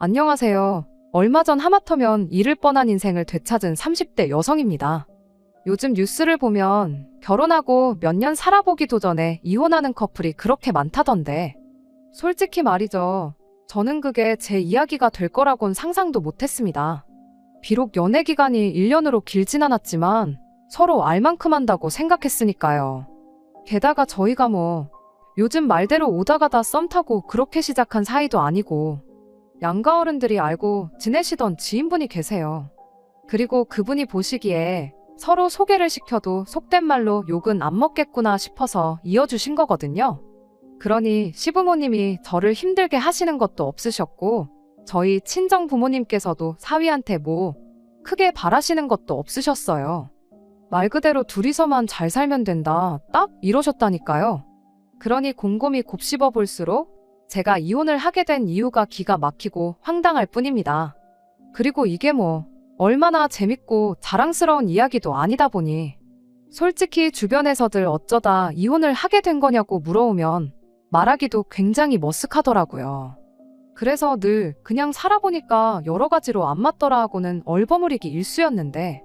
안녕하세요. 얼마 전 하마터면 잃을 뻔한 인생을 되찾은 30대 여성입니다. 요즘 뉴스를 보면 결혼하고 몇 년 살아보기도 전에 이혼하는 커플이 그렇게 많다던데. 솔직히 말이죠. 저는 그게 제 이야기가 될 거라곤 상상도 못했습니다. 비록 연애 기간이 1년으로 길진 않았지만 서로 알 만큼 한다고 생각했으니까요. 게다가 저희가 요즘 말대로 오다 가다 썸 타고 그렇게 시작한 사이도 아니고 양가 어른들이 알고 지내시던 지인분이 계세요. 그리고 그분이 보시기에 서로 소개를 시켜도 속된 말로 욕은 안 먹겠구나 싶어서 이어주신 거거든요. 그러니 시부모님이 저를 힘들게 하시는 것도 없으셨고 저희 친정 부모님께서도 사위한테 크게 바라시는 것도 없으셨어요. 말 그대로 둘이서만 잘 살면 된다, 딱 이러셨다니까요. 그러니 곰곰이 곱씹어 볼수록 제가 이혼을 하게 된 이유가 기가 막히고 황당할 뿐입니다. 그리고 이게 얼마나 재밌고 자랑스러운 이야기도 아니다 보니 솔직히 주변에서들 어쩌다 이혼을 하게 된 거냐고 물어오면 말하기도 굉장히 머쓱하더라고요. 그래서 늘 그냥 살아보니까 여러 가지로 안 맞더라 하고는 얼버무리기 일쑤였는데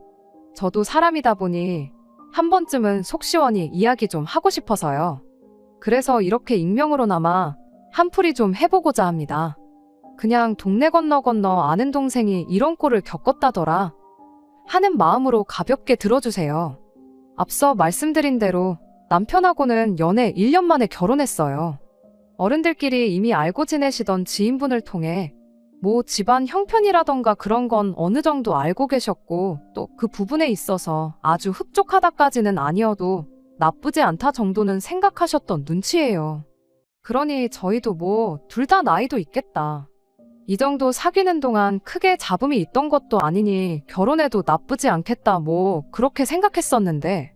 저도 사람이다 보니 한 번쯤은 속 시원히 이야기 좀 하고 싶어서요. 그래서 이렇게 익명으로나마 한풀이 좀 해보고자 합니다. 그냥 동네 건너 아는 동생이 이런 꼴을 겪었다더라 하는 마음으로 가볍게 들어주세요. 앞서 말씀드린 대로 남편하고는 연애 1년 만에 결혼했어요. 어른들끼리 이미 알고 지내시던 지인분을 통해 집안 형편이라던가 그런 건 어느 정도 알고 계셨고 또 그 부분에 있어서 아주 흡족하다까지는 아니어도 나쁘지 않다 정도는 생각하셨던 눈치예요. 그러니 저희도 둘 다 나이도 있겠다. 이 정도 사귀는 동안 크게 잡음이 있던 것도 아니니 결혼해도 나쁘지 않겠다 그렇게 생각했었는데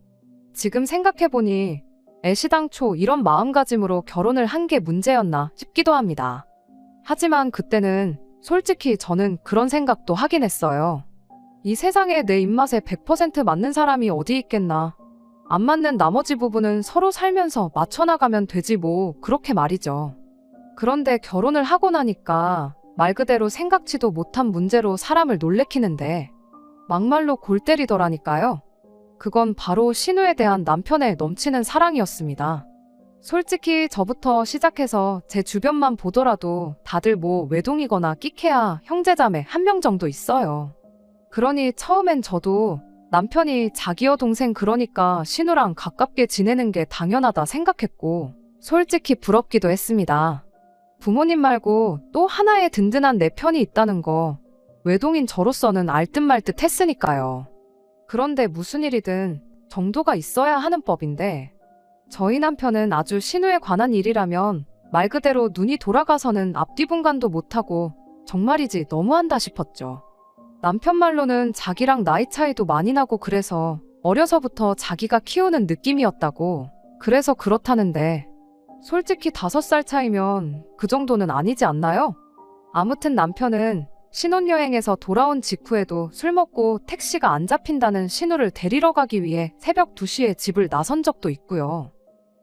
지금 생각해보니 애시당초 이런 마음가짐으로 결혼을 한 게 문제였나 싶기도 합니다. 하지만 그때는 솔직히 저는 그런 생각도 하긴 했어요. 이 세상에 내 입맛에 100% 맞는 사람이 어디 있겠나. 안 맞는 나머지 부분은 서로 살면서 맞춰나가면 되지 그렇게 말이죠. 그런데 결혼을 하고 나니까 말 그대로 생각지도 못한 문제로 사람을 놀래키는데 막말로 골 때리더라니까요. 그건 바로 신우에 대한 남편의 넘치는 사랑이었습니다. 솔직히 저부터 시작해서 제 주변만 보더라도 다들 외동이거나 끼케야 형제자매 1명 정도 있어요. 그러니 처음엔 저도 남편이 자기여 동생 그러니까 신우랑 가깝게 지내는 게 당연하다 생각했고 솔직히 부럽기도 했습니다. 부모님 말고 또 하나의 든든한 내 편이 있다는 거 외동인 저로서는 알듯 말듯 했으니까요. 그런데 무슨 일이든 정도가 있어야 하는 법인데 저희 남편은 아주 신우에 관한 일이라면 말 그대로 눈이 돌아가서는 앞뒤 분간도 못하고 정말이지 너무한다 싶었죠. 남편 말로는 자기랑 나이 차이도 많이 나고 그래서 어려서부터 자기가 키우는 느낌이었다고. 그래서 그렇다는데 솔직히 5살 차이면 그 정도는 아니지 않나요? 아무튼 남편은 신혼여행에서 돌아온 직후에도 술 먹고 택시가 안 잡힌다는 신우를 데리러 가기 위해 새벽 2시에 집을 나선 적도 있고요.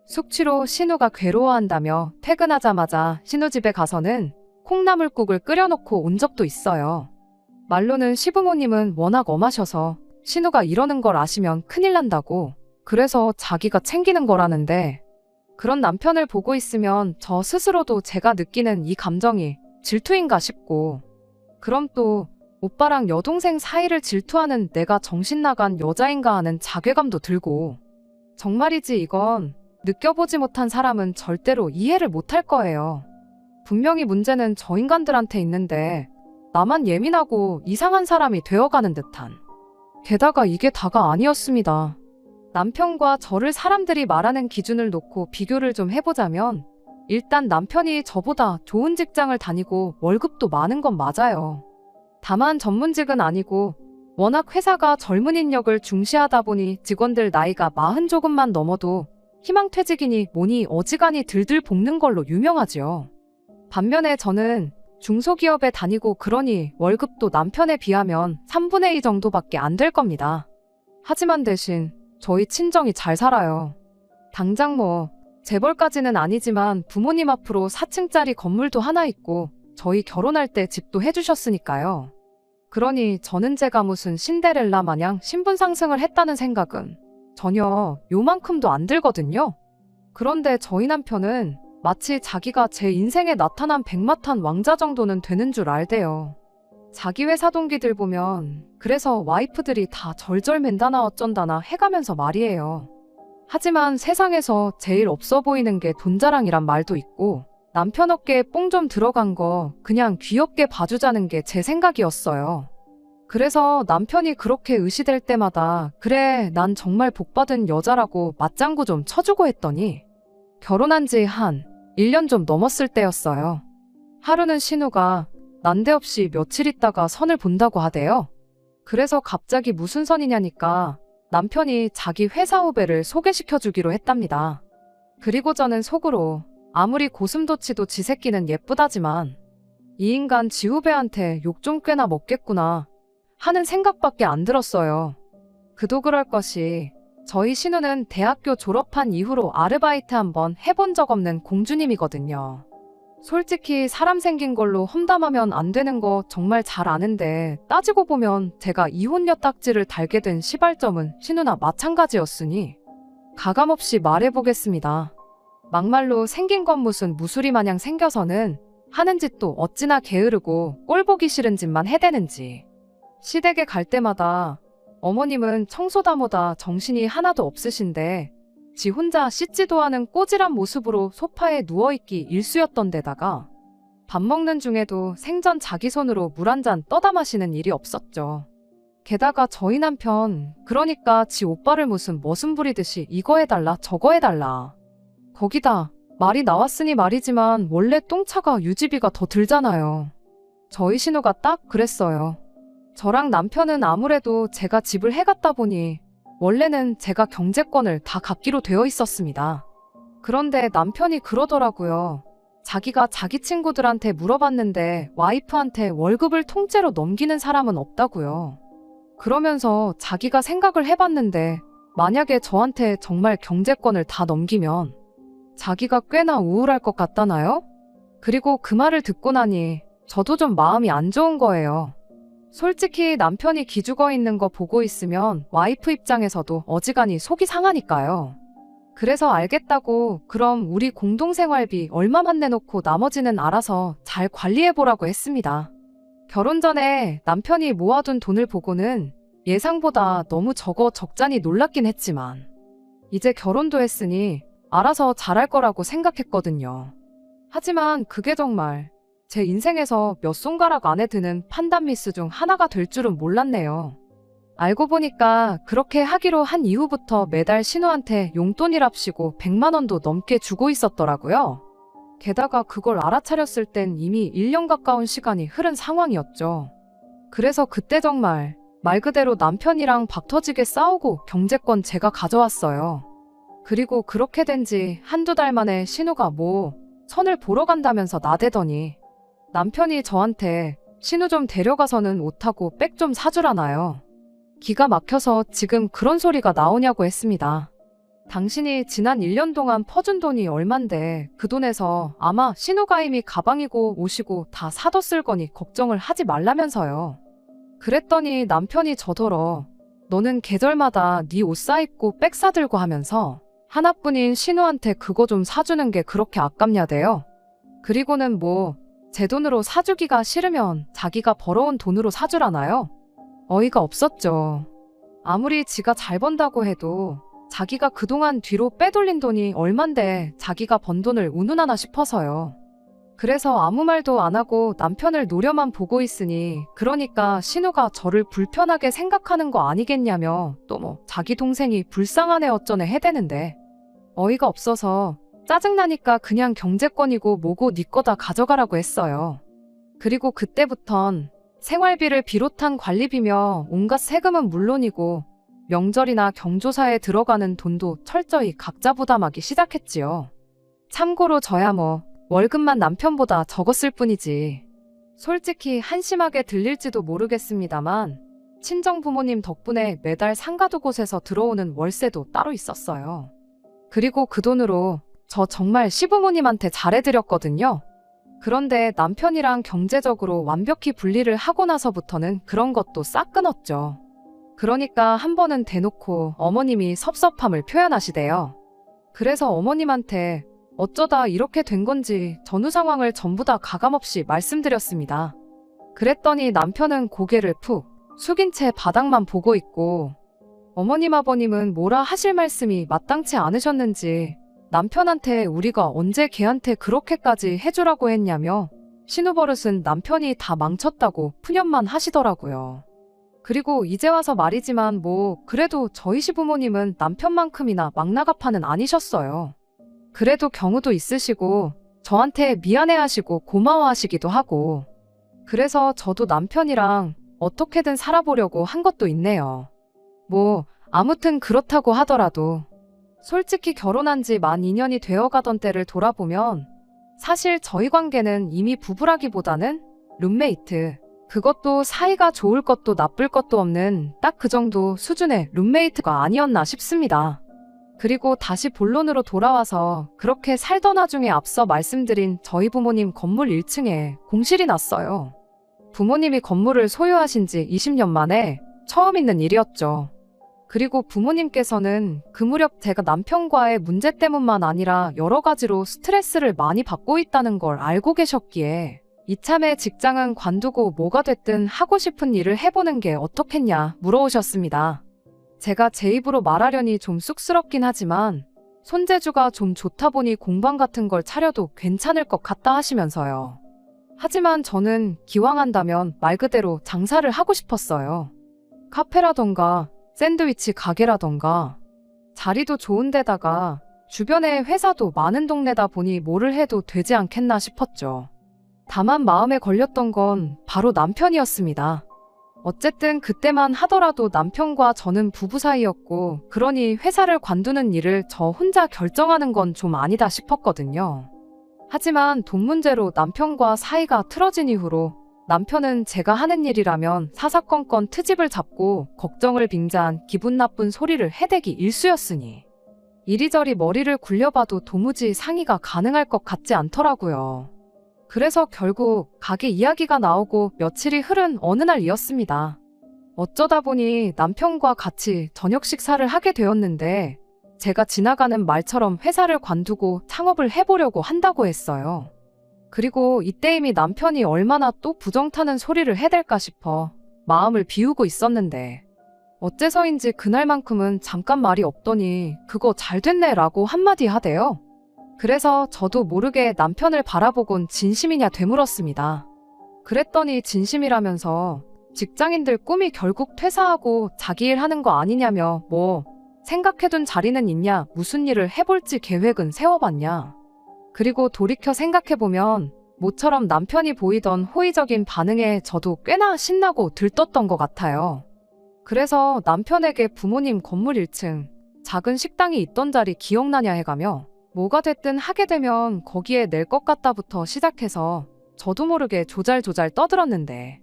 숙취로 신우가 괴로워한다며 퇴근하자마자 신우 집에 가서는 콩나물국을 끓여놓고 온 적도 있어요. 말로는 시부모님은 워낙 엄하셔서 신우가 이러는 걸 아시면 큰일 난다고 그래서 자기가 챙기는 거라는데 그런 남편을 보고 있으면 저 스스로도 제가 느끼는 이 감정이 질투인가 싶고 그럼 또 오빠랑 여동생 사이를 질투하는 내가 정신 나간 여자인가 하는 자괴감도 들고 정말이지 이건 느껴보지 못한 사람은 절대로 이해를 못할 거예요. 분명히 문제는 저 인간들한테 있는데 나만 예민하고 이상한 사람이 되어가는 듯한. 게다가 이게 다가 아니었습니다. 남편과 저를 사람들이 말하는 기준을 놓고 비교를 좀 해보자면 일단 남편이 저보다 좋은 직장을 다니고 월급도 많은 건 맞아요. 다만 전문직은 아니고 워낙 회사가 젊은 인력을 중시하다 보니 직원들 나이가 40 조금만 넘어도 희망퇴직이니 뭐니 어지간히 들들 볶는 걸로 유명하지요. 반면에 저는 중소기업에 다니고 그러니 월급도 남편에 비하면 3분의 2 정도밖에 안 될 겁니다. 하지만 대신 저희 친정이 잘 살아요. 당장 재벌까지는 아니지만 부모님 앞으로 4층짜리 건물도 하나 있고 저희 결혼할 때 집도 해주셨으니까요. 그러니 저는 제가 무슨 신데렐라 마냥 신분 상승을 했다는 생각은 전혀 요만큼도 안 들거든요. 그런데 저희 남편은 마치 자기가 제 인생에 나타난 백마탄 왕자 정도는 되는 줄 알대요. 자기 회사 동기들 보면 그래서 와이프들이 다 절절맨다나 어쩐다나 해가면서 말이에요. 하지만 세상에서 제일 없어 보이는 게 돈자랑이란 말도 있고 남편 어깨에 뽕 좀 들어간 거 그냥 귀엽게 봐주자는 게 제 생각이었어요. 그래서 남편이 그렇게 의시될 때마다 그래 난 정말 복받은 여자라고 맞장구 좀 쳐주고 했더니 결혼한 지 한 1년 좀 넘었을 때였어요. 하루는 신우가 난데없이 며칠 있다가 선을 본다고 하대요. 그래서 갑자기 무슨 선이냐니까 남편이 자기 회사 후배를 소개시켜주기로 했답니다. 그리고 저는 속으로 아무리 고슴도치도 지 새끼는 예쁘다지만 이 인간 지 후배한테 욕 좀 꽤나 먹겠구나 하는 생각밖에 안 들었어요. 그도 그럴 것이 저희 신우는 대학교 졸업한 이후로 아르바이트 한번 해본 적 없는 공주님이거든요. 솔직히 사람 생긴 걸로 험담하면 안 되는 거 정말 잘 아는데 따지고 보면 제가 이혼녀 딱지를 달게 된 시발점은 신우나 마찬가지였으니 가감없이 말해보겠습니다. 막말로 생긴 건 무슨 무수리 마냥 생겨서는 하는 짓도 어찌나 게으르고 꼴보기 싫은 짓만 해대는지. 시댁에 갈 때마다 어머님은 청소다모다 정신이 하나도 없으신데 지 혼자 씻지도 않은 꼬질한 모습으로 소파에 누워있기 일쑤였던 데다가 밥 먹는 중에도 생전 자기 손으로 물 한 잔 떠다 마시는 일이 없었죠. 게다가 저희 남편 그러니까 지 오빠를 무슨 머슴 부리듯이 이거 해달라 저거 해달라. 거기다 말이 나왔으니 말이지만 원래 똥차가 유지비가 더 들잖아요. 저희 신우가 딱 그랬어요. 저랑 남편은 아무래도 제가 집을 해갔다 보니 원래는 제가 경제권을 다 갖기로 되어 있었습니다. 그런데 남편이 그러더라고요. 자기가 자기 친구들한테 물어봤는데 와이프한테 월급을 통째로 넘기는 사람은 없다고요. 그러면서 자기가 생각을 해봤는데 만약에 저한테 정말 경제권을 다 넘기면 자기가 꽤나 우울할 것 같다나요? 그리고 그 말을 듣고 나니 저도 좀 마음이 안 좋은 거예요. 솔직히 남편이 기죽어 있는 거 보고 있으면 와이프 입장에서도 어지간히 속이 상하니까요. 그래서 알겠다고 그럼 우리 공동생활비 얼마만 내놓고 나머지는 알아서 잘 관리해보라고 했습니다. 결혼 전에 남편이 모아둔 돈을 보고는 예상보다 너무 적잖이 놀랍긴 했지만 이제 결혼도 했으니 알아서 잘할 거라고 생각했거든요. 하지만 그게 정말 제 인생에서 몇 손가락 안에 드는 판단 미스 중 하나가 될 줄은 몰랐네요. 알고 보니까 그렇게 하기로 한 이후부터 매달 신우한테 용돈이랍시고 100만 원도 넘게 주고 있었더라고요. 게다가 그걸 알아차렸을 땐 이미 1년 가까운 시간이 흐른 상황이었죠. 그래서 그때 정말 말 그대로 남편이랑 박터지게 싸우고 경제권 제가 가져왔어요. 그리고 그렇게 된 지 한두 달 만에 신우가 선을 보러 간다면서 나대더니 남편이 저한테 신우 좀 데려가서는 옷하고 백 좀 사주라나요. 기가 막혀서 지금 그런 소리가 나오냐고 했습니다. 당신이 지난 1년 동안 퍼준 돈이 얼만데 그 돈에서 아마 신우가 이미 가방이고 옷이고 다 사뒀을 거니 걱정을 하지 말라면서요. 그랬더니 남편이 저더러 너는 계절마다 네 옷 사입고 백 사들고 하면서 하나뿐인 신우한테 그거 좀 사주는 게 그렇게 아깝냐대요. 그리고는 제 돈으로 사주기가 싫으면 자기가 벌어온 돈으로 사주라나요? 어이가 없었죠. 아무리 지가 잘 번다고 해도 자기가 그동안 뒤로 빼돌린 돈이 얼만데 자기가 번 돈을 운운하나 싶어서요. 그래서 아무 말도 안 하고 남편을 노려만 보고 있으니 그러니까 신우가 저를 불편하게 생각하는 거 아니겠냐며 또 자기 동생이 불쌍하네 어쩌네 해대는데 어이가 없어서 짜증나니까 그냥 경제권이고 뭐고 네 거다 가져가라고 했어요. 그리고 그때부턴 생활비를 비롯한 관리비며 온갖 세금은 물론이고 명절이나 경조사에 들어가는 돈도 철저히 각자 부담하기 시작했지요. 참고로 저야 월급만 남편보다 적었을 뿐이지. 솔직히 한심하게 들릴지도 모르겠습니다만 친정 부모님 덕분에 매달 상가두 곳에서 들어오는 월세도 따로 있었어요. 그리고 그 돈으로 저 정말 시부모님한테 잘해드렸거든요. 그런데 남편이랑 경제적으로 완벽히 분리를 하고 나서부터는 그런 것도 싹 끊었죠. 그러니까 한 번은 대놓고 어머님이 섭섭함을 표현하시대요. 그래서 어머님한테 어쩌다 이렇게 된 건지 전후 상황을 전부 다 가감없이 말씀드렸습니다. 그랬더니 남편은 고개를 푹 숙인 채 바닥만 보고 있고, 어머님 아버님은 뭐라 하실 말씀이 마땅치 않으셨는지 남편한테 우리가 언제 걔한테 그렇게까지 해주라고 했냐며 신우버릇은 남편이 다 망쳤다고 푸념만 하시더라고요. 그리고 이제 와서 말이지만 뭐 그래도 저희 시부모님은 남편만큼이나 막나가파는 아니셨어요. 그래도 경우도 있으시고 저한테 미안해하시고 고마워하시기도 하고, 그래서 저도 남편이랑 어떻게든 살아보려고 한 것도 있네요. 뭐 아무튼 그렇다고 하더라도 솔직히 결혼한 지 만 2년이 되어가던 때를 돌아보면 사실 저희 관계는 이미 부부라기보다는 룸메이트, 그것도 사이가 좋을 것도 나쁠 것도 없는 딱 그 정도 수준의 룸메이트가 아니었나 싶습니다. 그리고 다시 본론으로 돌아와서 그렇게 살던 와중에 앞서 말씀드린 저희 부모님 건물 1층에 공실이 났어요. 부모님이 건물을 소유하신 지 20년 만에 처음 있는 일이었죠. 그리고 부모님께서는 그 무렵 제가 남편과의 문제 때문만 아니라 여러 가지로 스트레스를 많이 받고 있다는 걸 알고 계셨기에 이참에 직장은 관두고 뭐가 됐든 하고 싶은 일을 해보는 게 어떻겠냐 물어오셨습니다. 제가 제 입으로 말하려니 좀 쑥스럽긴 하지만 손재주가 좀 좋다 보니 공방 같은 걸 차려도 괜찮을 것 같다 하시면서요. 하지만 저는 기왕 한다면 말 그대로 장사를 하고 싶었어요. 카페라던가 샌드위치 가게라던가 자리도 좋은 데다가 주변에 회사도 많은 동네다 보니 뭐를 해도 되지 않겠나 싶었죠. 다만 마음에 걸렸던 건 바로 남편이었습니다. 어쨌든 그때만 하더라도 남편과 저는 부부 사이였고, 그러니 회사를 관두는 일을 저 혼자 결정하는 건 좀 아니다 싶었거든요. 하지만 돈 문제로 남편과 사이가 틀어진 이후로 남편은 제가 하는 일이라면 사사건건 트집을 잡고 걱정을 빙자한 기분 나쁜 소리를 해대기 일쑤였으니 이리저리 머리를 굴려봐도 도무지 상의가 가능할 것 같지 않더라고요. 그래서 결국 가게 이야기가 나오고 며칠이 흐른 어느 날이었습니다. 어쩌다 보니 남편과 같이 저녁 식사를 하게 되었는데 제가 지나가는 말처럼 회사를 관두고 창업을 해보려고 한다고 했어요. 그리고 이때이미 남편이 얼마나 또 부정타는 소리를 해댈까 싶어 마음을 비우고 있었는데 어째서인지 그날만큼은 잠깐 말이 없더니 그거 잘 됐네 라고 한마디 하대요. 그래서 저도 모르게 남편을 바라보곤 진심이냐 되물었습니다. 그랬더니 진심이라면서 직장인들 꿈이 결국 퇴사하고 자기 일 하는 거 아니냐며 뭐 생각해둔 자리는 있냐, 무슨 일을 해볼지 계획은 세워봤냐. 그리고 돌이켜 생각해보면 모처럼 남편이 보이던 호의적인 반응에 저도 꽤나 신나고 들떴던 것 같아요. 그래서 남편에게 부모님 건물 1층 작은 식당이 있던 자리 기억나냐 해가며 뭐가 됐든 하게 되면 거기에 낼 것 같다부터 시작해서 저도 모르게 조잘조잘 떠들었는데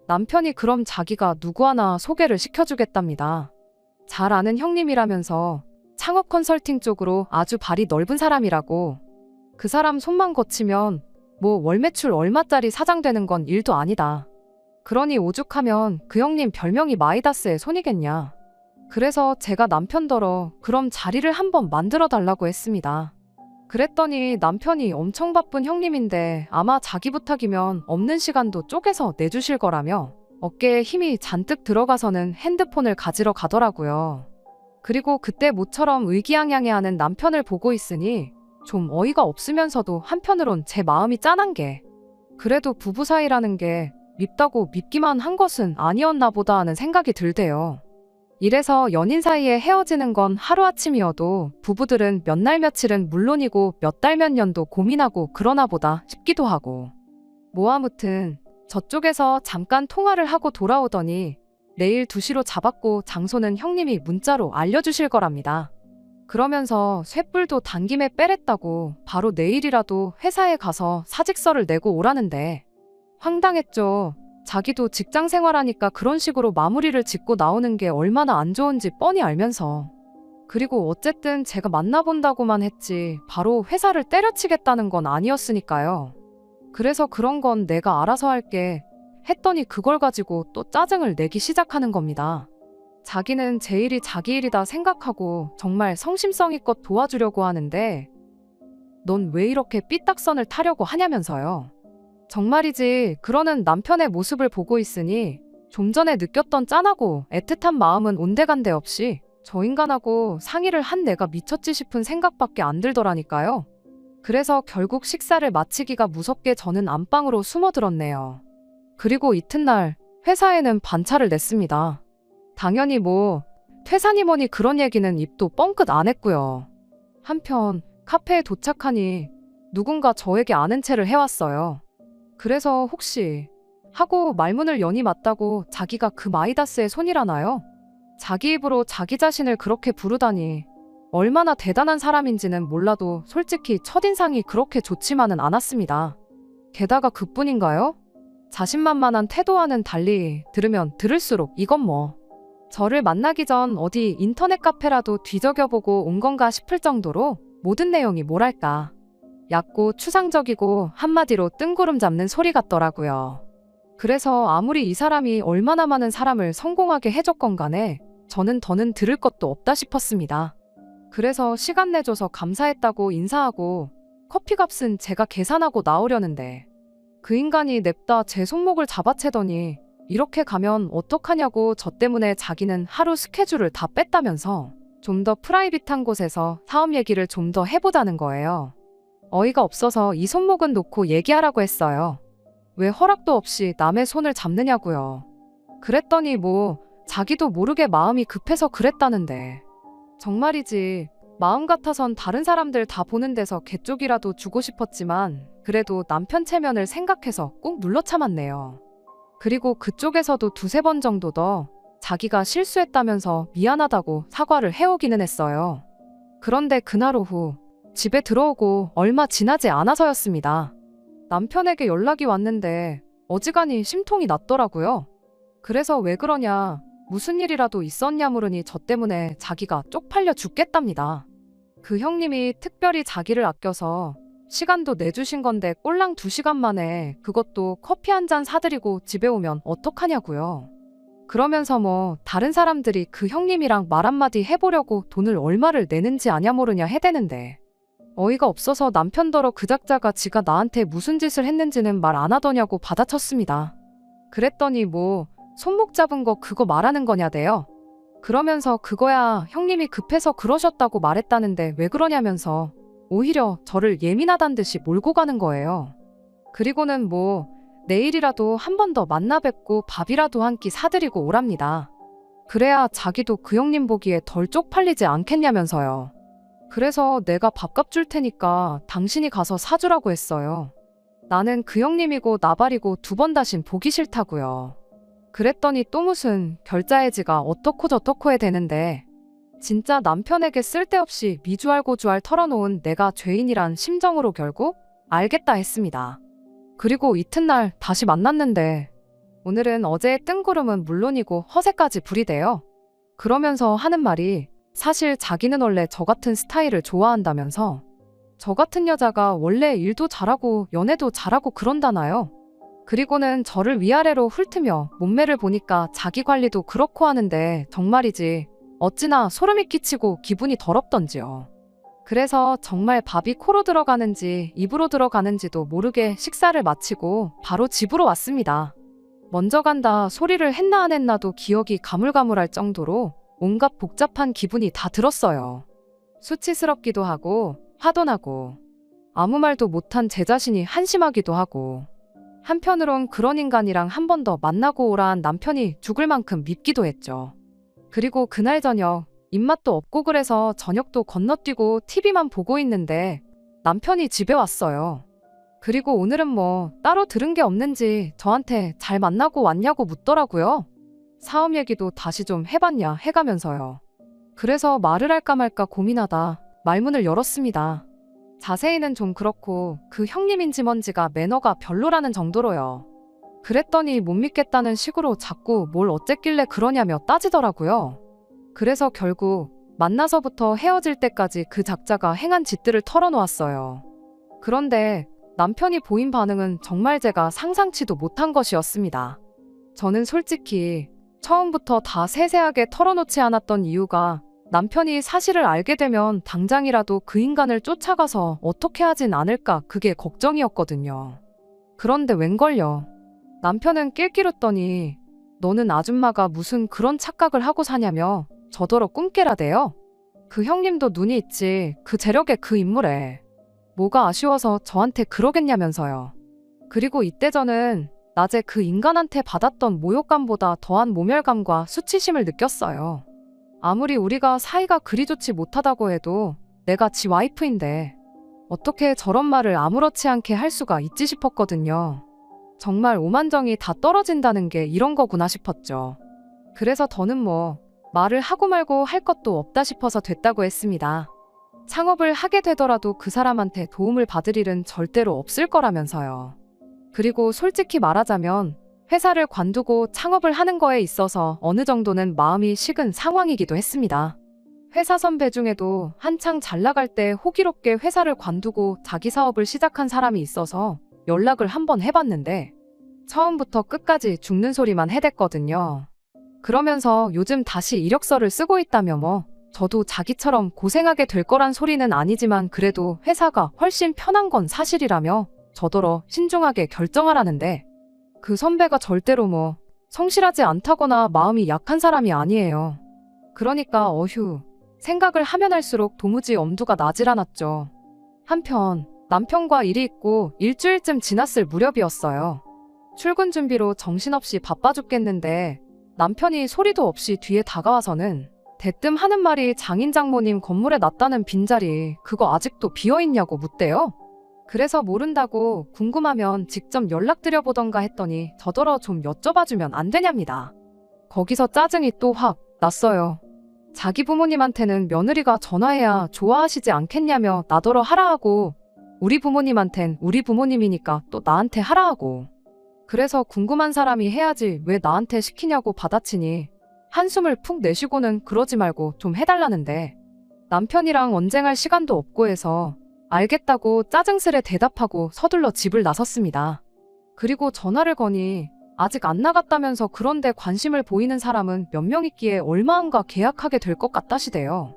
남편이 그럼 자기가 누구 하나 소개를 시켜주겠답니다. 잘 아는 형님이라면서 창업 컨설팅 쪽으로 아주 발이 넓은 사람이라고, 그 사람 손만 거치면 뭐 월 매출 얼마짜리 사장 되는 건 일도 아니다. 그러니 오죽하면 그 형님 별명이 마이다스의 손이겠냐. 그래서 제가 남편더러 그럼 자리를 한번 만들어 달라고 했습니다. 그랬더니 남편이 엄청 바쁜 형님인데 아마 자기 부탁이면 없는 시간도 쪼개서 내주실 거라며 어깨에 힘이 잔뜩 들어가서는 핸드폰을 가지러 가더라고요. 그리고 그때 모처럼 의기양양해하는 남편을 보고 있으니 좀 어이가 없으면서도 한편으론 제 마음이 짠한 게 그래도 부부 사이라는 게 밉다고 밉기만 한 것은 아니었나 보다 하는 생각이 들대요. 이래서 연인 사이에 헤어지는 건 하루아침이어도 부부들은 몇 날 며칠은 물론이고 몇 달 몇 년도 고민하고 그러나 보다 싶기도 하고, 뭐 아무튼 저쪽에서 잠깐 통화를 하고 돌아오더니 내일 2시로 잡았고 장소는 형님이 문자로 알려주실 거랍니다. 그러면서 쇳불도 단김에 빼랬다고 바로 내일이라도 회사에 가서 사직서를 내고 오라는데 황당했죠. 자기도 직장 생활하니까 그런 식으로 마무리를 짓고 나오는 게 얼마나 안 좋은지 뻔히 알면서. 그리고 어쨌든 제가 만나본다고만 했지 바로 회사를 때려치겠다는 건 아니었으니까요. 그래서 그런 건 내가 알아서 할게 했더니 그걸 가지고 또 짜증을 내기 시작하는 겁니다. 자기는 제 일이 자기 일이다 생각하고 정말 성심성의껏 도와주려고 하는데 넌 왜 이렇게 삐딱선을 타려고 하냐면서요. 정말이지 그러는 남편의 모습을 보고 있으니 좀 전에 느꼈던 짠하고 애틋한 마음은 온데간데 없이 저 인간하고 상의를 한 내가 미쳤지 싶은 생각밖에 안 들더라니까요. 그래서 결국 식사를 마치기가 무섭게 저는 안방으로 숨어들었네요. 그리고 이튿날 회사에는 반차를 냈습니다. 당연히 뭐 퇴사니 뭐니 그런 얘기는 입도 뻥끗 안 했고요. 한편 카페에 도착하니 누군가 저에게 아는 체를 해왔어요. 그래서 혹시 하고 말문을 여니 맞다고 자기가 그 마이다스의 손이라나요? 자기 입으로 자기 자신을 그렇게 부르다니 얼마나 대단한 사람인지는 몰라도 솔직히 첫인상이 그렇게 좋지만은 않았습니다. 게다가 그뿐인가요? 자신만만한 태도와는 달리 들으면 들을수록 이건 뭐 저를 만나기 전 어디 인터넷 카페라도 뒤적여보고 온 건가 싶을 정도로 모든 내용이 뭐랄까 얕고 추상적이고 한마디로 뜬구름 잡는 소리 같더라고요. 그래서 아무리 이 사람이 얼마나 많은 사람을 성공하게 해줬건 간에 저는 더는 들을 것도 없다 싶었습니다. 그래서 시간 내줘서 감사했다고 인사하고 커피값은 제가 계산하고 나오려는데 그 인간이 냅다 제 손목을 잡아채더니 이렇게 가면 어떡하냐고 저 때문에 자기는 하루 스케줄을 다 뺐다면서 좀 더 프라이빗한 곳에서 사업 얘기를 좀 더 해보자는 거예요. 어이가 없어서 이 손목은 놓고 얘기하라고 했어요. 왜 허락도 없이 남의 손을 잡느냐고요. 그랬더니 뭐 자기도 모르게 마음이 급해서 그랬다는데 정말이지 마음 같아선 다른 사람들 다 보는 데서 개쪽이라도 주고 싶었지만 그래도 남편 체면을 생각해서 꾹 눌러 참았네요. 그리고 그쪽에서도 두세 번 정도 더 자기가 실수했다면서 미안하다고 사과를 해오기는 했어요. 그런데 그날 오후 집에 들어오고 얼마 지나지 않아서였습니다. 남편에게 연락이 왔는데 어지간히 심통이 났더라고요. 그래서 왜 그러냐, 무슨 일이라도 있었냐 물으니 저 때문에 자기가 쪽팔려 죽겠답니다. 그 형님이 특별히 자기를 아껴서 시간도 내주신 건데 꼴랑 2시간 만에 그것도 커피 한 잔 사드리고 집에 오면 어떡하냐고요. 그러면서 뭐 다른 사람들이 그 형님이랑 말 한마디 해보려고 돈을 얼마를 내는지 아냐 모르냐 해대는데 어이가 없어서 남편더러 그 작자가 지가 나한테 무슨 짓을 했는지는 말 안 하더냐고 받아쳤습니다. 그랬더니 뭐 손목 잡은 거 그거 말하는 거냐대요. 그러면서 그거야 형님이 급해서 그러셨다고 말했다는데 왜 그러냐면서 오히려 저를 예민하단 듯이 몰고 가는 거예요. 그리고는 뭐 내일이라도 한 번 더 만나 뵙고 밥이라도 한 끼 사드리고 오랍니다. 그래야 자기도 그 형님 보기에 덜 쪽팔리지 않겠냐면서요. 그래서 내가 밥값 줄 테니까 당신이 가서 사주라고 했어요. 나는 그 형님이고 나발이고 2번 다신 보기 싫다고요. 그랬더니 또 무슨 결자해지가 어떻고 저떻고 해 되는데 진짜 남편에게 쓸데없이 미주알고주알 털어놓은 내가 죄인이란 심정으로 결국 알겠다 했습니다. 그리고 이튿날 다시 만났는데 오늘은 어제의 뜬구름은 물론이고 허세까지 부리대요. 그러면서 하는 말이 사실 자기는 원래 저 같은 스타일을 좋아한다면서 저 같은 여자가 원래 일도 잘하고 연애도 잘하고 그런다나요. 그리고는 저를 위아래로 훑으며 몸매를 보니까 자기 관리도 그렇고 하는데 정말이지 어찌나 소름이 끼치고 기분이 더럽던지요. 그래서 정말 밥이 코로 들어가는지 입으로 들어가는지도 모르게 식사를 마치고 바로 집으로 왔습니다. 먼저 간다 소리를 했나 안 했나도 기억이 가물가물할 정도로 온갖 복잡한 기분이 다 들었어요. 수치스럽기도 하고 화도 나고 아무 말도 못한 제 자신이 한심하기도 하고 한편으론 그런 인간이랑 한 번 더 만나고 오라한 남편이 죽을 만큼 밉기도 했죠. 그리고 그날 저녁 입맛도 없고 그래서 저녁도 건너뛰고 TV만 보고 있는데 남편이 집에 왔어요. 그리고 오늘은 뭐 따로 들은 게 없는지 저한테 잘 만나고 왔냐고 묻더라고요. 사업 얘기도 다시 좀 해봤냐 해가면서요. 그래서 말을 할까 말까 고민하다 말문을 열었습니다. 자세히는 좀 그렇고 그 형님인지 뭔지가 매너가 별로라는 정도로요. 그랬더니 못 믿겠다는 식으로 자꾸 뭘 어쨌길래 그러냐며 따지더라고요. 그래서 결국 만나서부터 헤어질 때까지 그 작자가 행한 짓들을 털어놓았어요. 그런데 남편이 보인 반응은 정말 제가 상상치도 못한 것이었습니다. 저는 솔직히 처음부터 다 세세하게 털어놓지 않았던 이유가 남편이 사실을 알게 되면 당장이라도 그 인간을 쫓아가서 어떻게 하진 않을까 그게 걱정이었거든요. 그런데 웬걸요. 남편은 낄끼웃더니 너는 아줌마가 무슨 그런 착각을 하고 사냐며 저더러 꿈깨라대요. 그 형님도 눈이 있지 그 재력에 그 인물에. 뭐가 아쉬워서 저한테 그러겠냐면서요. 그리고 이때 저는 낮에 그 인간한테 받았던 모욕감보다 더한 모멸감과 수치심을 느꼈어요. 아무리 우리가 사이가 그리 좋지 못하다고 해도 내가 지 와이프인데 어떻게 저런 말을 아무렇지 않게 할 수가 있지 싶었거든요. 정말 오만정이 다 떨어진다는 게 이런 거구나 싶었죠. 그래서 더는 뭐 말을 하고 말고 할 것도 없다 싶어서 됐다고 했습니다. 창업을 하게 되더라도 그 사람한테 도움을 받을 일은 절대로 없을 거라면서요. 그리고 솔직히 말하자면 회사를 관두고 창업을 하는 거에 있어서 어느 정도는 마음이 식은 상황이기도 했습니다. 회사 선배 중에도 한창 잘 나갈 때 호기롭게 회사를 관두고 자기 사업을 시작한 사람이 있어서 연락을 한번 해봤는데 처음부터 끝까지 죽는 소리만 해댔거든요. 그러면서 요즘 다시 이력서를 쓰고 있다며 뭐 저도 자기처럼 고생하게 될 거란 소리는 아니지만 그래도 회사가 훨씬 편한 건 사실이라며 저더러 신중하게 결정하라는데 그 선배가 절대로 뭐 성실하지 않다거나 마음이 약한 사람이 아니에요. 그러니까 어휴 생각을 하면 할수록 도무지 엄두가 나질 않았죠. 한편 남편과 일이 있고 일주일쯤 지났을 무렵이었어요. 출근 준비로 정신없이 바빠 죽겠는데 남편이 소리도 없이 뒤에 다가와서는 대뜸 하는 말이 장인 장모님 건물에 놨다는 빈자리 그거 아직도 비어있냐고 묻대요. 그래서 모른다고 궁금하면 직접 연락드려보던가 했더니 저더러 좀 여쭤봐주면 안 되냐입니다. 거기서 짜증이 또 확 났어요. 자기 부모님한테는 며느리가 전화해야 좋아하시지 않겠냐며 나더러 하라 하고 우리 부모님한텐 우리 부모님이니까 또 나한테 하라 하고 그래서 궁금한 사람이 해야지 왜 나한테 시키냐고 받아치니 한숨을 푹 내쉬고는 그러지 말고 좀 해달라는데 남편이랑 언쟁할 시간도 없고 해서 알겠다고 짜증스레 대답하고 서둘러 집을 나섰습니다. 그리고 전화를 거니 아직 안 나갔다면서 그런데 관심을 보이는 사람은 몇 명 있기에 얼마인가 계약하게 될 것 같다시대요.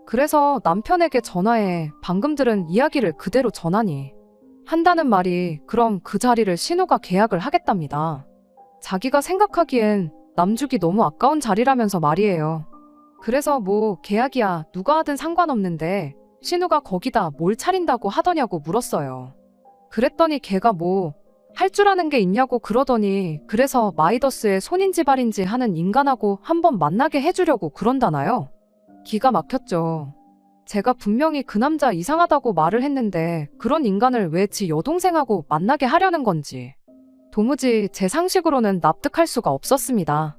그래서 남편에게 전화해 방금 들은 이야기를 그대로 전하니 한다는 말이 그럼 그 자리를 신우가 계약을 하겠답니다. 자기가 생각하기엔 남주기 너무 아까운 자리라면서 말이에요. 그래서 뭐 계약이야 누가 하든 상관없는데 신우가 거기다 뭘 차린다고 하더냐고 물었어요. 그랬더니 걔가 뭐 할 줄 아는 게 있냐고 그러더니 그래서 마이더스의 손인지 발인지 하는 인간하고 한번 만나게 해주려고 그런다나요? 기가 막혔죠. 제가 분명히 그 남자 이상하다고 말을 했는데 그런 인간을 왜 지 여동생하고 만나게 하려는 건지 도무지 제 상식으로는 납득할 수가 없었습니다.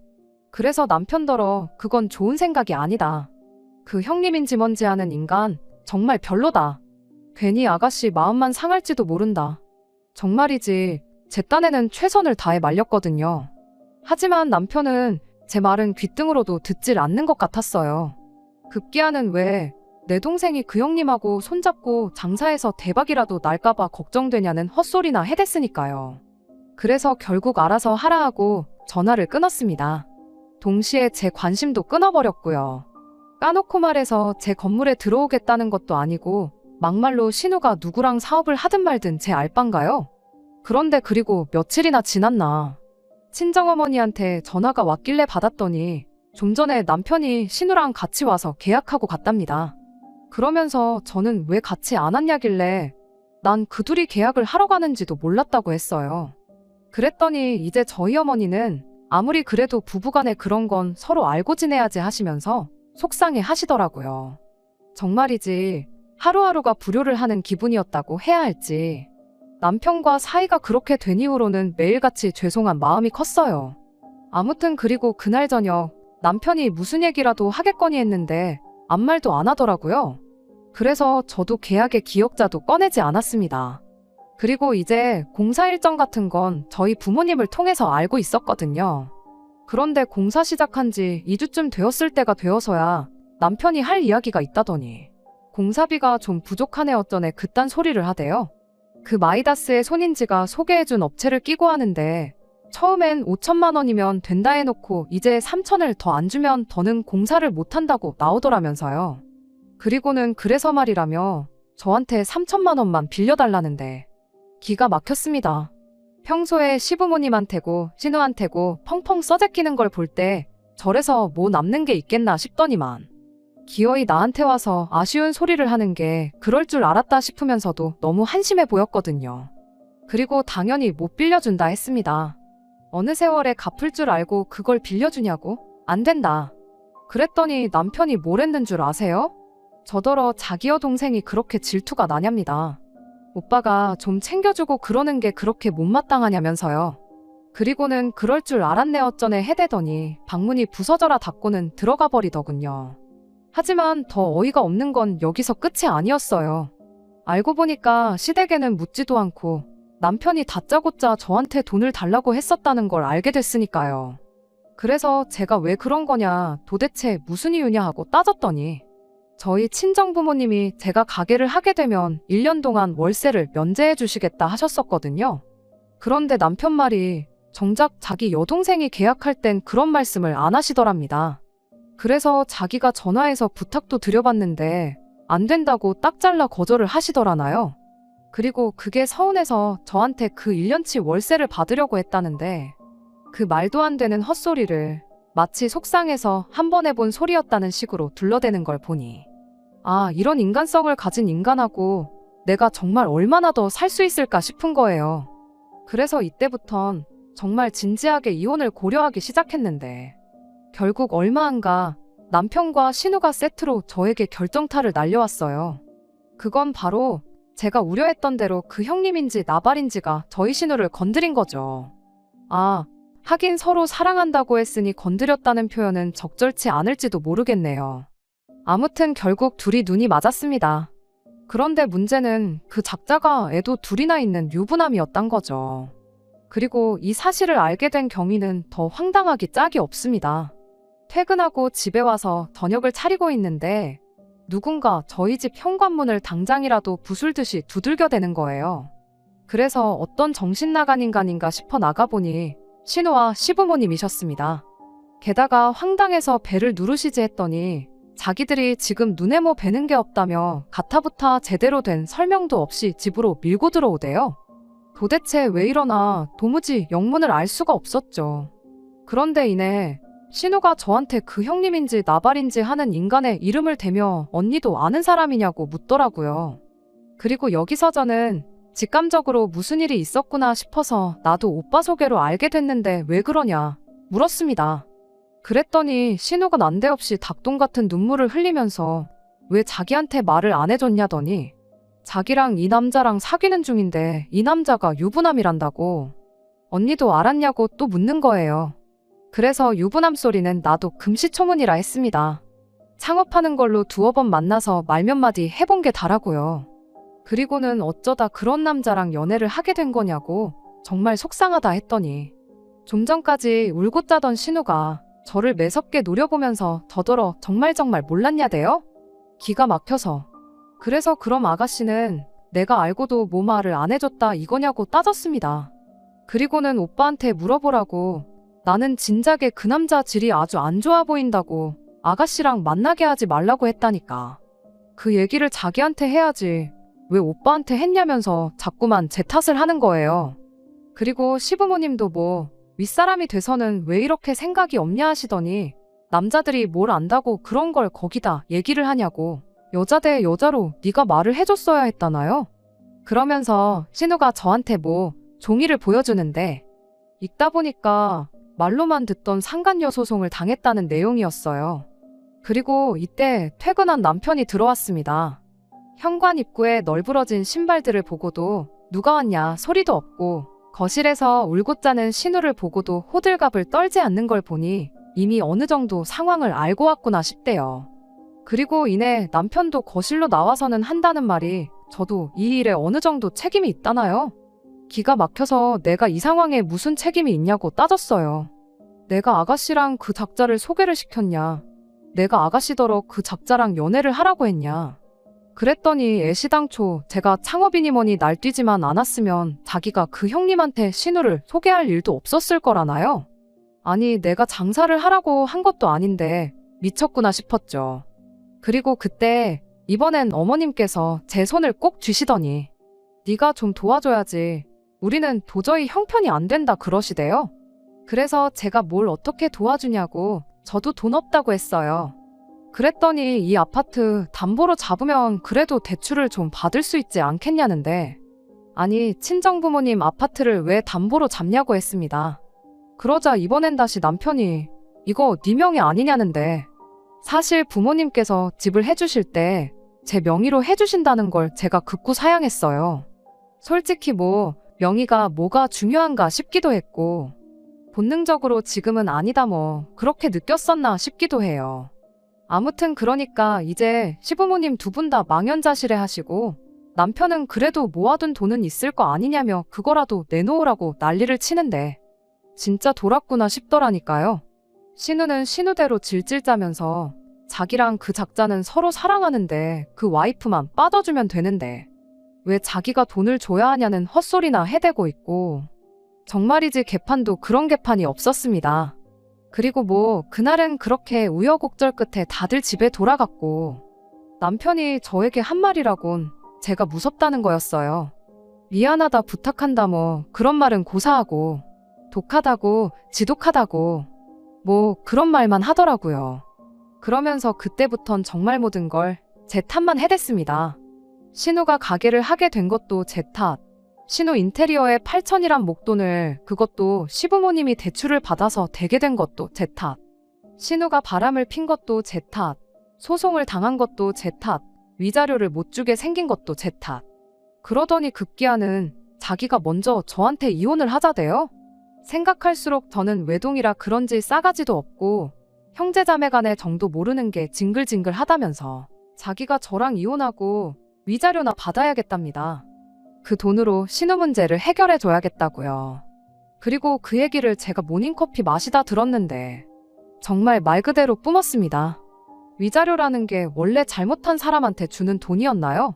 그래서 남편더러 그건 좋은 생각이 아니다. 그 형님인지 뭔지 아는 인간 정말 별로다. 괜히 아가씨 마음만 상할지도 모른다. 정말이지 제 딴에는 최선을 다해 말렸거든요. 하지만 남편은 제 말은 귓등으로도 듣질 않는 것 같았어요. 급기야는 왜 내 동생이 그 형님하고 손잡고 장사해서 대박이라도 날까봐 걱정되냐는 헛소리나 해댔으니까요. 그래서 결국 알아서 하라 하고 전화를 끊었습니다. 동시에 제 관심도 끊어버렸고요. 까놓고 말해서 제 건물에 들어오겠다는 것도 아니고 막말로 신우가 누구랑 사업을 하든 말든 제 알바인가요? 그런데 그리고 며칠이나 지났나 친정어머니한테 전화가 왔길래 받았더니 좀 전에 남편이 신우랑 같이 와서 계약하고 갔답니다. 그러면서 저는 왜 같이 안 왔냐길래 난 그 둘이 계약을 하러 가는지도 몰랐다고 했어요. 그랬더니 이제 저희 어머니는 아무리 그래도 부부간에 그런 건 서로 알고 지내야지 하시면서 속상해 하시더라고요. 정말이지 하루하루가 불효를 하는 기분이었다고 해야 할지 남편과 사이가 그렇게 된 이후로는 매일같이 죄송한 마음이 컸어요. 아무튼 그리고 그날 저녁 남편이 무슨 얘기라도 하겠거니 했는데 아무 말도 안 하더라고요. 그래서 저도 계약의 기억자도 꺼내지 않았습니다. 그리고 이제 공사 일정 같은 건 저희 부모님을 통해서 알고 있었거든요. 그런데 공사 시작한 지 2주쯤 되었을 때가 되어서야 남편이 할 이야기가 있다더니 공사비가 좀 부족하네 어쩌네 그딴 소리를 하대요. 그 마이다스의 손인지가 소개해준 업체를 끼고 하는데 처음엔 5천만 원이면 된다 해놓고 이제 3천을 더 안 주면 더는 공사를 못한다고 나오더라면서요. 그리고는 그래서 말이라며 저한테 3천만 원만 빌려달라는데 기가 막혔습니다. 평소에 시부모님한테고 신우한테고 펑펑 써제끼는 걸 볼 때 절에서 뭐 남는 게 있겠나 싶더니만 기어이 나한테 와서 아쉬운 소리를 하는 게 그럴 줄 알았다 싶으면서도 너무 한심해 보였거든요. 그리고 당연히 못 빌려준다 했습니다. 어느 세월에 갚을 줄 알고 그걸 빌려주냐고? 안 된다. 그랬더니 남편이 뭘 했는 줄 아세요? 저더러 자기 여동생이 그렇게 질투가 나냘니다. 오빠가 좀 챙겨주고 그러는 게 그렇게 못마땅하냐면서요. 그리고는 그럴 줄 알았네 어쩌네 해대더니 방문이 부서져라 닫고는 들어가 버리더군요. 하지만 더 어이가 없는 건 여기서 끝이 아니었어요. 알고 보니까 시댁에는 묻지도 않고 남편이 다짜고짜 저한테 돈을 달라고 했었다는 걸 알게 됐으니까요. 그래서 제가 왜 그런 거냐, 도대체 무슨 이유냐 하고 따졌더니 저희 친정부모님이 제가 가게를 하게 되면 1년 동안 월세를 면제해 주시겠다 하셨었거든요. 그런데 남편 말이 정작 자기 여동생이 계약할 땐 그런 말씀을 안 하시더랍니다. 그래서 자기가 전화해서 부탁도 드려봤는데 안 된다고 딱 잘라 거절을 하시더라나요. 그리고 그게 서운해서 저한테 그 1년치 월세를 받으려고 했다는데 그 말도 안 되는 헛소리를 마치 속상해서 한 번 해본 소리였다는 식으로 둘러대는 걸 보니 아, 이런 인간성을 가진 인간하고 내가 정말 얼마나 더 살 수 있을까 싶은 거예요. 그래서 이때부턴 정말 진지하게 이혼을 고려하기 시작했는데 결국 얼마 안 가 남편과 신우가 세트로 저에게 결정타를 날려왔어요. 그건 바로 제가 우려했던 대로 그 형님인지 나발인지가 저희 신우를 건드린 거죠. 아, 하긴 서로 사랑한다고 했으니 건드렸다는 표현은 적절치 않을지도 모르겠네요. 아무튼 결국 둘이 눈이 맞았습니다. 그런데 문제는 그 작자가 애도 둘이나 있는 유부남이었단 거죠. 그리고 이 사실을 알게 된 경위는 더 황당하기 짝이 없습니다. 퇴근하고 집에 와서 저녁을 차리고 있는데 누군가 저희 집 현관문을 당장이라도 부술듯이 두들겨대는 거예요. 그래서 어떤 정신 나간 인간인가 싶어 나가보니 신우와 시부모님이셨습니다. 게다가 황당해서 배를 누르시지 했더니 자기들이 지금 눈에 뭐 뵈는 게 없다며 가타부타 제대로 된 설명도 없이 집으로 밀고 들어오대요. 도대체 왜 이러나 도무지 영문을 알 수가 없었죠. 그런데 이내 신우가 저한테 그 형님인지 나발인지 하는 인간의 이름을 대며 언니도 아는 사람이냐고 묻더라고요. 그리고 여기서 저는 직감적으로 무슨 일이 있었구나 싶어서 나도 오빠 소개로 알게 됐는데 왜 그러냐 물었습니다. 그랬더니 신우가 난데없이 닭똥 같은 눈물을 흘리면서 왜 자기한테 말을 안 해줬냐더니 자기랑 이 남자랑 사귀는 중인데 이 남자가 유부남이란다고 언니도 알았냐고 또 묻는 거예요. 그래서 유부남 소리는 나도 금시초문이라 했습니다. 창업하는 걸로 두어 번 만나서 말 몇 마디 해본 게 다라고요. 그리고는 어쩌다 그런 남자랑 연애를 하게 된 거냐고 정말 속상하다 했더니 좀 전까지 울고 짜던 신우가 저를 매섭게 노려보면서 저더러 정말 몰랐냐대요? 기가 막혀서. 그래서 그럼 아가씨는 내가 알고도 뭐 말을 안 해줬다 이거냐고 따졌습니다. 그리고는 오빠한테 물어보라고 나는 진작에 그 남자 질이 아주 안 좋아 보인다고 아가씨랑 만나게 하지 말라고 했다니까. 그 얘기를 자기한테 해야지 왜 오빠한테 했냐면서 자꾸만 제 탓을 하는 거예요. 그리고 시부모님도 뭐 윗사람이 돼서는 왜 이렇게 생각이 없냐 하시더니 남자들이 뭘 안다고 그런 걸 거기다 얘기를 하냐고 여자 대 여자로 네가 말을 해줬어야 했다나요? 그러면서 신우가 저한테 뭐 종이를 보여주는데 읽다 보니까 말로만 듣던 상간녀 소송을 당했다는 내용이었어요. 그리고 이때 퇴근한 남편이 들어왔습니다. 현관 입구에 널브러진 신발들을 보고도 누가 왔냐 소리도 없고 거실에서 울고 짜는 신우를 보고도 호들갑을 떨지 않는 걸 보니 이미 어느 정도 상황을 알고 왔구나 싶대요. 그리고 이내 남편도 거실로 나와서는 한다는 말이 저도 이 일에 어느 정도 책임이 있다나요? 기가 막혀서 내가 이 상황에 무슨 책임이 있냐고 따졌어요. 내가 아가씨랑 그 작자를 소개를 시켰냐? 내가 아가씨더러 그 작자랑 연애를 하라고 했냐? 그랬더니 애시당초 제가 창업이니 뭐니 날뛰지만 않았으면 자기가 그 형님한테 신우를 소개할 일도 없었을 거라나요? 아니, 내가 장사를 하라고 한 것도 아닌데 미쳤구나 싶었죠. 그리고 그때 이번엔 어머님께서 제 손을 꼭 쥐시더니 네가 좀 도와줘야지. 우리는 도저히 형편이 안 된다 그러시대요. 그래서 제가 뭘 어떻게 도와주냐고 저도 돈 없다고 했어요. 그랬더니 이 아파트 담보로 잡으면 그래도 대출을 좀 받을 수 있지 않겠냐는데 아니 친정부모님 아파트를 왜 담보로 잡냐고 했습니다. 그러자 이번엔 다시 남편이 이거 네 명이 아니냐는데 사실 부모님께서 집을 해주실 때 제 명의로 해주신다는 걸 제가 극구 사양했어요. 솔직히 뭐 명의가 뭐가 중요한가 싶기도 했고 본능적으로 지금은 아니다 뭐 그렇게 느꼈었나 싶기도 해요. 아무튼 그러니까 이제 시부모님 두 분 다 망연자실해 하시고 남편은 그래도 모아둔 돈은 있을 거 아니냐며 그거라도 내놓으라고 난리를 치는데 진짜 돌았구나 싶더라니까요. 신우는 신우대로 질질 짜면서 자기랑 그 작자는 서로 사랑하는데 그 와이프만 빠져주면 되는데 왜 자기가 돈을 줘야 하냐는 헛소리나 해대고 있고 정말이지 개판도 그런 개판이 없었습니다. 그리고 뭐 그날은 그렇게 우여곡절 끝에 다들 집에 돌아갔고 남편이 저에게 한 말이라곤 제가 무섭다는 거였어요. 미안하다 부탁한다 뭐 그런 말은 고사하고 독하다고 지독하다고 뭐 그런 말만 하더라고요. 그러면서 그때부턴 정말 모든 걸 제 탓만 해댔습니다. 신우가 가게를 하게 된 것도 제 탓. 신우 인테리어에 8천이란 목돈을 그것도 시부모님이 대출을 받아서 대게 된 것도 제 탓. 신우가 바람을 핀 것도 제 탓. 소송을 당한 것도 제 탓. 위자료를 못 주게 생긴 것도 제 탓. 그러더니 급기야는 자기가 먼저 저한테 이혼을 하자대요. 생각할수록 저는 외동이라 그런지 싸가지도 없고 형제자매 간의 정도 모르는 게 징글징글 하다면서 자기가 저랑 이혼하고 위자료나 받아야겠답니다. 그 돈으로 신우 문제를 해결해 줘야겠다고요. 그리고 그 얘기를 제가 모닝커피 마시다 들었는데 정말 말 그대로 뿜었습니다. 위자료라는 게 원래 잘못한 사람한테 주는 돈이었나요?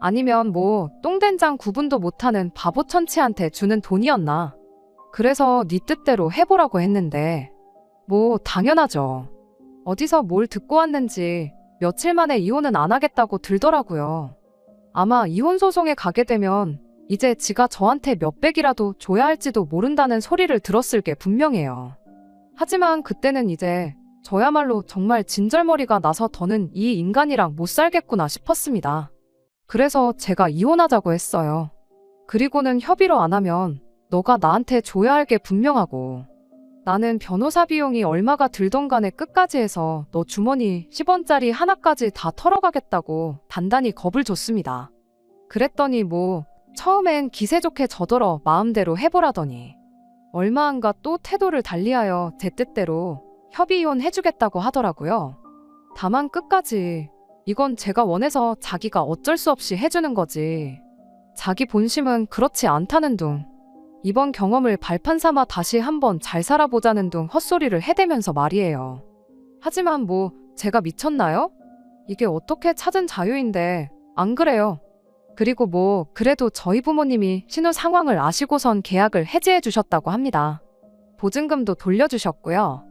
아니면 뭐 똥된장 구분도 못하는 바보 천치한테 주는 돈이었나? 그래서 네 뜻대로 해보라고 했는데 뭐 당연하죠. 어디서 뭘 듣고 왔는지 며칠 만에 이혼은 안 하겠다고 들더라고요. 아마 이혼 소송에 가게 되면 이제 지가 저한테 몇백이라도 줘야 할지도 모른다는 소리를 들었을 게 분명해요. 하지만 그때는 이제 저야말로 정말 진절머리가 나서 더는 이 인간이랑 못 살겠구나 싶었습니다. 그래서 제가 이혼하자고 했어요. 그리고는 협의로 안 하면 너가 나한테 줘야 할 게 분명하고 나는 변호사 비용이 얼마가 들던 간에 끝까지 해서 너 주머니 10원짜리 하나까지 다 털어가겠다고 단단히 겁을 줬습니다. 그랬더니 뭐 처음엔 기세 좋게 저더러 마음대로 해보라더니 얼마 안가 또 태도를 달리하여 제 뜻대로 협의 이혼 해주겠다고 하더라고요. 다만 끝까지 이건 제가 원해서 자기가 어쩔 수 없이 해주는 거지. 자기 본심은 그렇지 않다는 둥. 이번 경험을 발판 삼아 다시 한번 잘 살아보자는 둥 헛소리를 해대면서 말이에요. 하지만 뭐 제가 미쳤나요? 이게 어떻게 찾은 자유인데 안 그래요. 그리고 뭐 그래도 저희 부모님이 신우 상황을 아시고선 계약을 해지해 주셨다고 합니다. 보증금도 돌려주셨고요.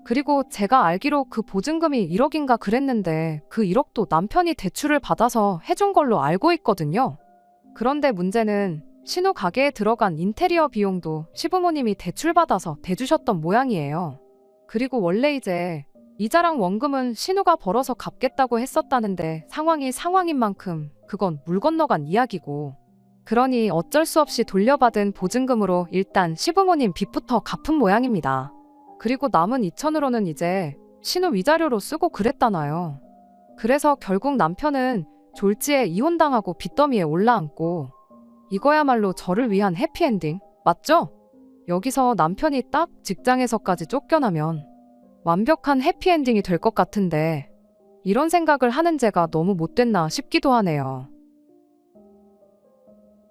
그리고 제가 알기로 그 보증금이 1억인가 그랬는데 그 1억도 남편이 대출을 받아서 해준 걸로 알고 있거든요. 그런데 문제는 신우 가게에 들어간 인테리어 비용도 시부모님이 대출받아서 대주셨던 모양이에요. 그리고 원래 이제 이자랑 원금은 신우가 벌어서 갚겠다고 했었다는데 상황이 상황인 만큼 그건 물 건너간 이야기고 그러니 어쩔 수 없이 돌려받은 보증금으로 일단 시부모님 빚부터 갚은 모양입니다. 그리고 남은 2천으로는 이제 신우 위자료로 쓰고 그랬다나요. 그래서 결국 남편은 졸지에 이혼당하고 빚더미에 올라앉고 이거야말로 저를 위한 해피엔딩 맞죠? 여기서 남편이 딱 직장에서까지 쫓겨나면 완벽한 해피엔딩이 될 것 같은데 이런 생각을 하는 제가 너무 못됐나 싶기도 하네요.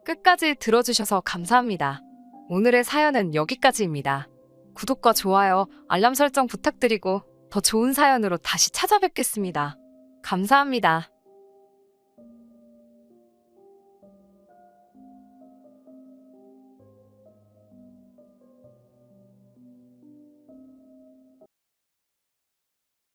끝까지 들어주셔서 감사합니다. 오늘의 사연은 여기까지입니다. 구독과 좋아요, 알람 설정 부탁드리고 더 좋은 사연으로 다시 찾아뵙겠습니다. 감사합니다.